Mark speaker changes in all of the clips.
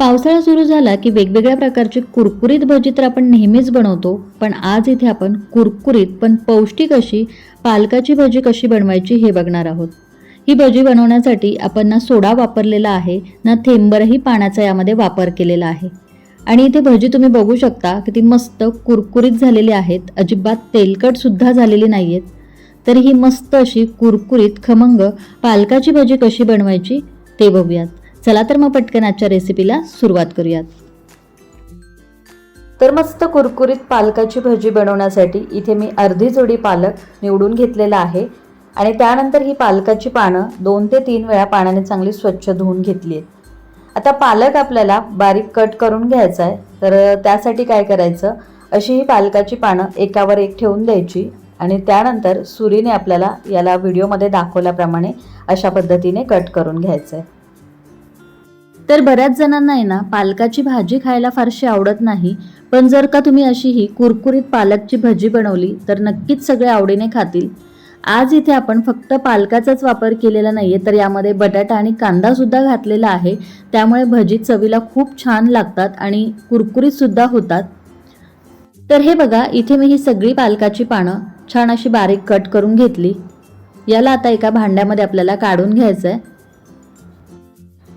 Speaker 1: पावसाळा सुरू झाला की वेगवेगळ्या प्रकारची कुरकुरीत भजी तर आपण नेहमीच बनवतो, पण आज इथे आपण कुरकुरीत पण पौष्टिक अशी पालकाची भजी कशी बनवायची हे बघणार आहोत. ही भजी बनवण्यासाठी आपण ना सोडा वापरलेला आहे ना थेंबरही पाण्याचा यामध्ये वापर केलेला आहे. आणि इथे भजी तुम्ही बघू शकता किती मस्त कुरकुरीत झालेली आहेत, अजिबात तेलकट सुद्धा झालेली नाहीयेत. तर ही मस्त अशी कुरकुरीत खमंग पालकाची भजी कशी बनवायची ते बघूयात. चला तर मग पटकन आजच्या रेसिपीला सुरुवात करूयात. तर मस्त कुरकुरीत पालकाची भजी बनवण्यासाठी इथे मी अर्धी जोडी पालक निवडून घेतलेला आहे आणि त्यानंतर ही पालकाची पानं 2 ते 3 वेळा पाण्याने चांगली स्वच्छ धुवून घेतली आहेत. आता पालक आपल्याला बारीक कट करून घ्यायचा आहे. तर त्यासाठी काय करायचं, अशी ही पालकाची पानं एकावर एक ठेवून द्यायची आणि त्यानंतर सुरीने आपल्याला याला व्हिडिओमध्ये दाखवल्याप्रमाणे अशा पद्धतीने कट करून घ्यायचं आहे. तर बऱ्याच जणांना आहे ना पालकाची भाजी खायला फारशी आवडत नाही, पण जर का तुम्ही अशी ही कुरकुरीत पालकची भजी बनवली तर नक्कीच सगळे आवडीने खातील. आज इथे आपण फक्त पालकाचाच वापर केलेला नाहीये, तर यामध्ये बटाटा आणि कांदा सुद्धा घातलेला आहे. त्यामुळे भजी चवीला खूप छान लागतात आणि कुरकुरीत सुद्धा होतात. तर हे बघा, इथे मी ही सगळी पालकाची पानं छान अशी बारीक कट करून घेतली. याला आता एका भांड्यामध्ये आपल्याला काढून घ्यायचं आहे.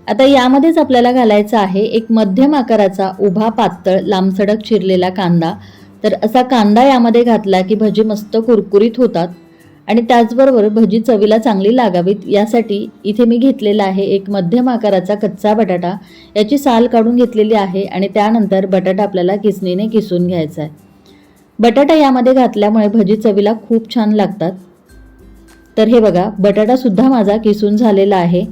Speaker 1: आता यामध्येच आपल्याला घालायचा आहे एक मध्यम आकाराचा उभा पातळ लांबसडक चिरलेला कांदा. तर असा कांदा यामध्ये घातला की भजी मस्त कुरकुरीत होतात आणि त्याचबरोबर भजी चवीला चांगली लागावीत यासाठी इथे मी घेतलेला आहे एक मध्यम आकाराचा कच्चा बटाटा. याची साल काढून घेतलेली आहे आणि त्यानंतर बटाटा आपल्याला किसणीने किसून घ्यायचा आहे. बटाटा यामध्ये घातल्यामुळे भजी चवीला खूप छान लागतात. तर हे बघा, बटाटा सुद्धा माझा किसून झालेला आहे.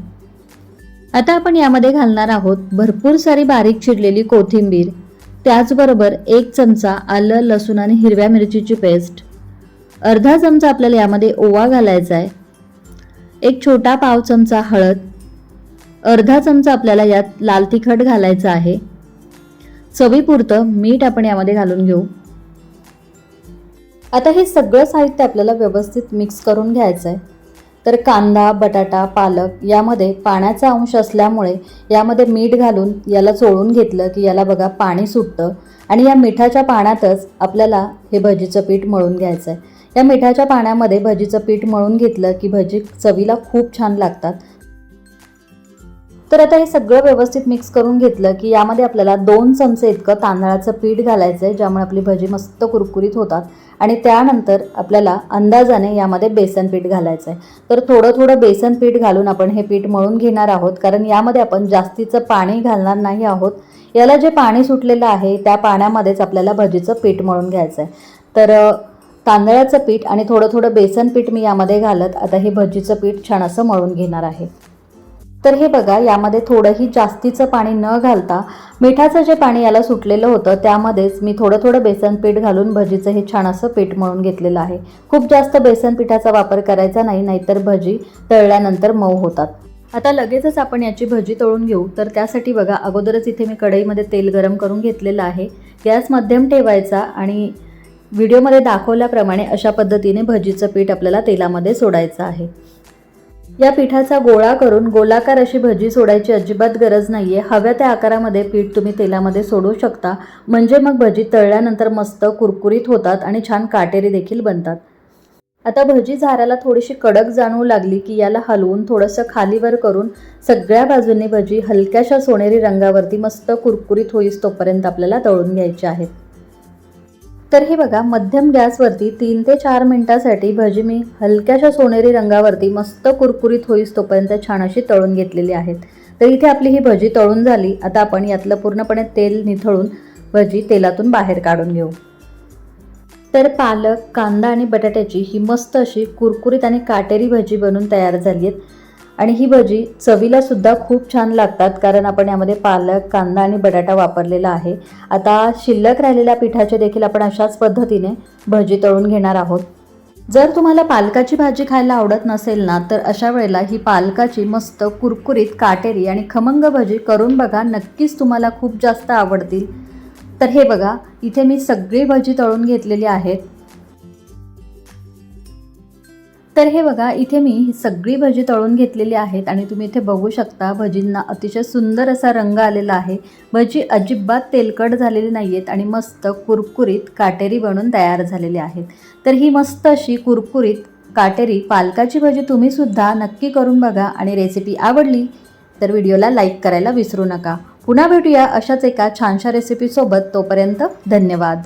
Speaker 1: आता आपण यामध्ये घालणार आहोत भरपूर सारी बारीक चिरलेली कोथिंबीर, त्याचबरोबर 1 चमचा आलं लसूण आणि हिरव्या मिरचीची पेस्ट, अर्धा चमचा आपल्याला यामध्ये ओवा घालायचा आहे, एक छोटा पाव चमचा हळद, अर्धा चमचा आपल्याला यात लाल तिखट घालायचं आहे, चवीपुरतं मीठ आपण यामध्ये घालून घेऊ. आता हे सगळं साहित्य आपल्याला व्यवस्थित मिक्स करून घ्यायचं आहे. तर कांदा, बटाटा, पालक यामध्ये पाण्याचा अंश असल्यामुळे यामध्ये मीठ घालून याला चोळून घेतलं की याला बघा पाणी सुटतं आणि या मिठाच्या पाण्यातच आपल्याला हे भजीचं पीठ मळून घ्यायचं आहे. या मिठाच्या पाण्यामध्ये भजीचं पीठ मळून घेतलं की भजी चवीला खूप छान लागतात. तर आता हे सगळं व्यवस्थित मिक्स करून घेतलं की यामध्ये आपल्याला 2 चमचे इतकं तांदळाचं पीठ घालायचं आहे, ज्यामुळे आपली भजी मस्त कुरकुरीत होतात. आणि त्यानंतर आपल्याला अंदाजाने यामध्ये बेसन पीठ घालायचं आहे. तर थोडं थोडं बेसन पीठ घालून आपण हे पीठ मळून घेणार आहोत, कारण यामध्ये आपण जास्तीचं पाणी घालणार नाही आहोत. याला जे पाणी सुटलेलं आहे त्या पाण्यामध्येच आपल्याला भजीचं पीठ मळून घ्यायचं आहे. तर तांदळाचं पीठ आणि थोडं थोडं बेसन पीठ मी यामध्ये घालत आता हे भजीचं पीठ छान असं मळून घेणार आहे. तर हे बघा, यामध्ये थोडंही जास्तीचं पाणी न घालता मिठाचं जे पाणी याला सुटलेलं होतं त्यामध्येच मी थोडं थोडं बेसन पीठ घालून भजीचं हे छान असं पीठ मळून घेतलेलं आहे. खूप जास्त बेसन पिठाचा वापर करायचा नाही, नाहीतर भजी तळल्यानंतर मऊ होतात. आता लगेचच आपण याची भजी तळून घेऊ. तर त्यासाठी बघा, अगोदरच इथे मी कढईमध्ये तेल गरम करून घेतलेलं आहे. गॅस मध्यम ठेवायचा आणि व्हिडिओमध्ये दाखवल्याप्रमाणे अशा पद्धतीने भजीचं पीठ आपल्याला तेलामध्ये सोडायचं आहे. या पिठाचा गोळा करून गोलाकार अशी भजी सोडायची अजिबात गरज नाहीये. हव्या त्या आकारामध्ये पीठ तुम्ही तेलामध्ये सोडू शकता, म्हणजे मग भजी तळल्यानंतर मस्त कुरकुरीत होतात आणि छान काटेरी देखील बनतात. आता भजी झाराला थोडीशी कडक जाणवू लागली की याला हलवून थोडंसं खालीवर करून सगळ्या बाजूंनी भजी हलक्याशा सोनेरी रंगावरती मस्त कुरकुरीत होईस तोपर्यंत आपल्याला तळून घ्यायची आहेत. तर हे बघा, मध्यम गॅसवरती 3 ते 4 मिनिटांसाठी भजी मी हलक्याशा सोनेरी रंगावरती मस्त कुरकुरीत होईस तोपर्यंत छान अशी तळून घेतलेली आहेत. तर इथे आपली ही भजी तळून झाली. आता आपण यातलं पूर्णपणे तेल निथळून भजी तेलातून बाहेर काढून घेऊ. तर पालक, कांदा आणि बटाट्याची ही मस्त अशी कुरकुरीत आणि काटेरी भजी बनून तयार झाली आहेत. आणि ही भजी चवीला सुद्धा खूप छान लागतात, कारण आपण यामध्ये पालक, कांदा आणि बटाटा वापरलेला आहे. आता शिल्लक राहिलेल्या पिठाचे देखील आपण अशाच पद्धतीने भजी तळून घेणार आहोत. जर तुम्हाला पालकाची भाजी खायला आवडत नसेल ना, तर अशा वेळेला ही पालकाची मस्त कुरकुरीत, काटेरी आणि खमंग भजी करून बघा, नक्कीच तुम्हाला खूप जास्त आवडतील. तर हे बघा, इथे मी सगळी भजी तळून घेतलेली आहेत. तर हे बघा, इथे मी ही सगळी भजी तळून घेतलेली आहेत आणि तुम्ही इथे बघू शकता भजींना अतिशय सुंदर असा रंग आलेला आहे. भजी अजिबात तेलकट झालेली नाही आहेत आणि मस्त कुरकुरीत काटेरी बनून तयार झालेली आहेत. तर ही मस्त अशी कुरकुरीत काटेरी पालकाची भजी तुम्हीसुद्धा नक्की करून बघा आणि रेसिपी आवडली तर व्हिडिओला लाईक करायला विसरू नका. पुन्हा भेटूया अशाच एका छानशा रेसिपीसोबत. तोपर्यंत धन्यवाद.